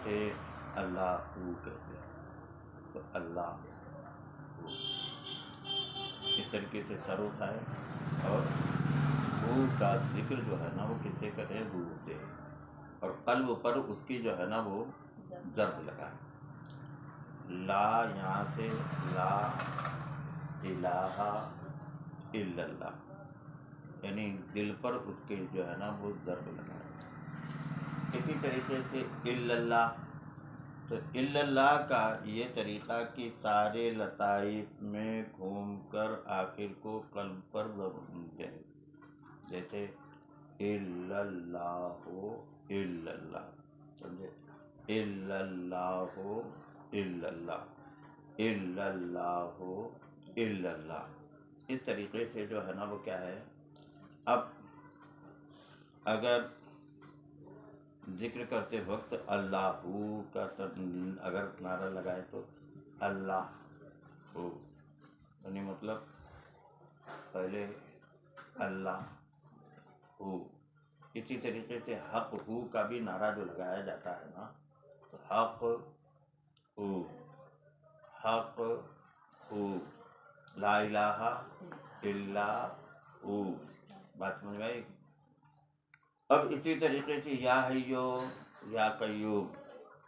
جیسے اللہ کہتے ہیں تو اللہ اس طریقے سے سر اٹھائے اور ہو کا ذکر جو ہے نا وہ کس سے کرے؟ ہو سے، اور قلب پر اس کی جو ہے نا وہ ضرب لگائے. لا یہاں سے لا الہ الا اللہ، یعنی دل پر اس کے جو ہے نا وہ ضرب لگائے. اسی طریقے سے الا اللہ، تو الا اللہ کا یہ طریقہ کہ سارے لطائف میں گھوم کر آخر کو قلب پر ضرب دیں، جیسے الا اللہ الا اللہ، سمجھے؟ الا اللہ الا اللہ الا اللہ الا اللہ. اس طریقے سے جو ہے نا وہ کیا ہے. اب اگر ذکر کرتے وقت اللہ کا اگر نعرہ لگائے تو اللہ ہو، یعنی مطلب پہلے اللہ ہو. اسی طریقے سے حق ہو کا بھی نعرہ جو لگایا جاتا ہے نا، تو حق ہو، حق ہو، لا الہ الا ہو. بات سمجھ میں آئی؟ اب اسی طریقے سے یا حیو یا قیوم،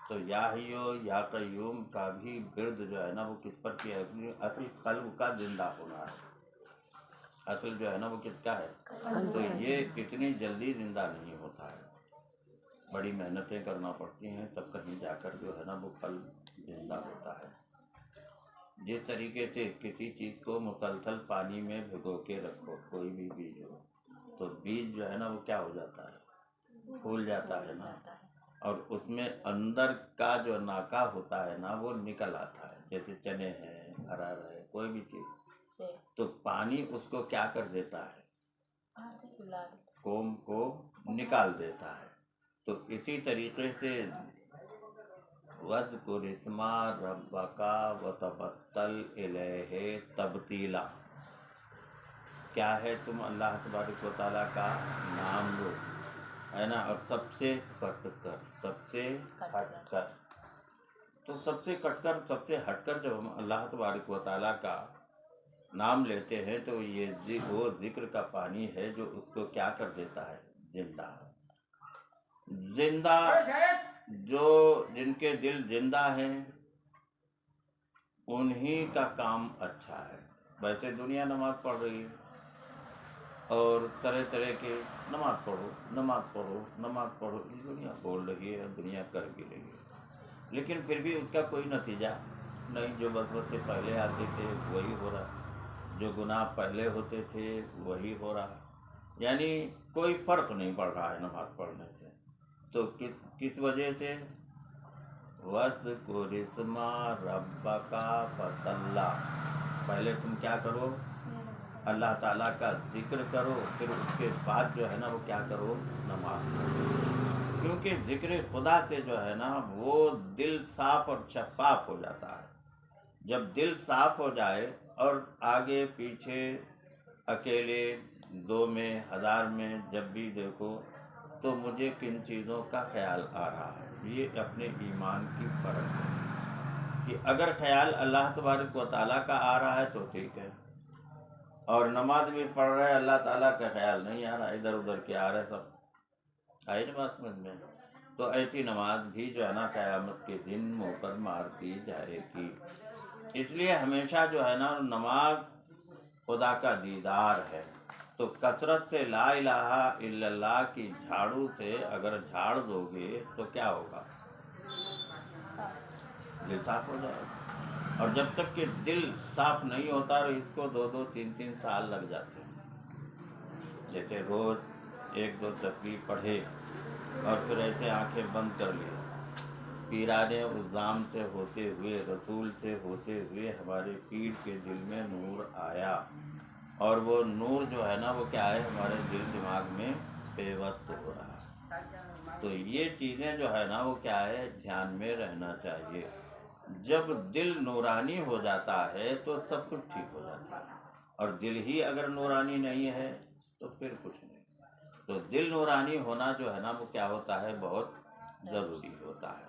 تو یا حیو یا قیوم کا بھی ورد جو ہے نا وہ کس پر کیا ہے؟ اصل قلب کا زندہ ہونا ہے، اصل جو ہے نا وہ کس کا ہے؟ تو یہ اتنی جلدی زندہ نہیں ہوتا ہے، بڑی محنتیں کرنا پڑتی ہیں تب کہیں جا کر جو ہے نا وہ قلب زندہ ہوتا ہے. جس طریقے سے کسی چیز کو مسلسل پانی میں بھگو کے رکھو، کوئی بھی بیج ہو، تو بیج جو ہے نا وہ کیا ہو جاتا ہے؟ پھول جاتا ہے نا، اور اس میں اندر کا جو ناکا ہوتا ہے نا وہ نکل آتا ہے. جیسے چنے ہیں، ہرار ہے، کوئی بھی چیز، تو پانی اس کو کیا کر دیتا ہے؟ کوم کو نکال دیتا ہے. تو اسی طریقے سے وَاذْكُرِ اسْمَ رَبَّكَ وَتَبَتَّلْ إِلَيْهِ تَبْتِيلًا، کیا ہے؟ تم اللہ تبارک و تعالیٰ کا نام لو، ہے نا، اور سب سے کٹ کر، سب سے ہٹ کر. تو سب سے کٹ کر، سب سے ہٹ کر جب ہم اللہ تبارک و تعالیٰ کا نام لیتے ہیں تو یہ وہ ذکر کا پانی ہے جو اس کو کیا کر دیتا ہے؟ زندہ. زندہ جو جن کے دل زندہ ہیں انہی کا کام اچھا ہے. ویسے دنیا نماز پڑھ رہی ہے اور طرح طرح کے نماز پڑھو نماز پڑھو نماز پڑھو، دنیا بول رہی ہے، دنیا کر بھی رہی ہے، لیکن پھر بھی اس کا کوئی نتیجہ نہیں. جو بس سے پہلے آتے تھے وہی ہو رہا، جو گناہ پہلے ہوتے تھے وہی ہو رہا، یعنی کوئی فرق نہیں پڑ رہا ہے نماز پڑھنے سے. تو کس وجہ سے؟ وَاذْكُرِ اسْمَ رَبَّكَ فَصَلَّىٰ، پہلے تم کیا کرو؟ اللہ تعالیٰ کا ذکر کرو، پھر اس کے بعد جو ہے نا وہ کیا کرو؟ نماز پڑھو. کیونکہ ذکر خدا سے جو ہے نا وہ دل صاف اور شفاف ہو جاتا ہے. جب دل صاف ہو جائے اور آگے پیچھے اکیلے، دو میں، ہزار میں جب بھی دیکھو تو مجھے کن چیزوں کا خیال آ رہا ہے، یہ اپنے ایمان کی فرق ہے. کہ اگر خیال اللہ تبارک و تعالیٰ کا آ رہا ہے تو ٹھیک ہے، اور نماز بھی پڑھ رہے اللہ تعالیٰ کا خیال نہیں آ رہا، ادھر ادھر کے آ رہے سب. آئی نا بات سمجھ میں؟ تو ایسی نماز بھی جو ہے نا قیامت کے دن منہ پر مارتی جائے گی. اس لیے ہمیشہ جو ہے نا نماز خدا کا دیدار ہے. تو کثرت سے لا الہ الا اللہ کی جھاڑو سے اگر جھاڑ دو گے تو کیا ہوگا؟ دل صاف ہو جائے گا. اور جب تک کہ دل صاف نہیں ہوتا اور اس کو 2-3 سال لگ جاتے ہیں. جیسے روز 1-2 تسبیح پڑھے اور پھر ایسے آنکھیں بند کر لی، پیران عظام سے ہوتے ہوئے، رسول سے ہوتے ہوئے ہمارے پیر کے دل میں نور آیا، اور وہ نور جو ہے نا وہ کیا ہے؟ ہمارے دل دماغ میں پیوست ہو رہا ہے. تو یہ چیزیں جو ہے نا وہ کیا ہے؟ دھیان میں رہنا چاہیے. جب دل نورانی ہو جاتا ہے تو سب کچھ ٹھیک ہو جاتا ہے، اور دل ہی اگر نورانی نہیں ہے تو پھر کچھ نہیں. تو دل نورانی ہونا جو ہے نا وہ کیا ہوتا ہے؟ بہت ضروری ہوتا ہے.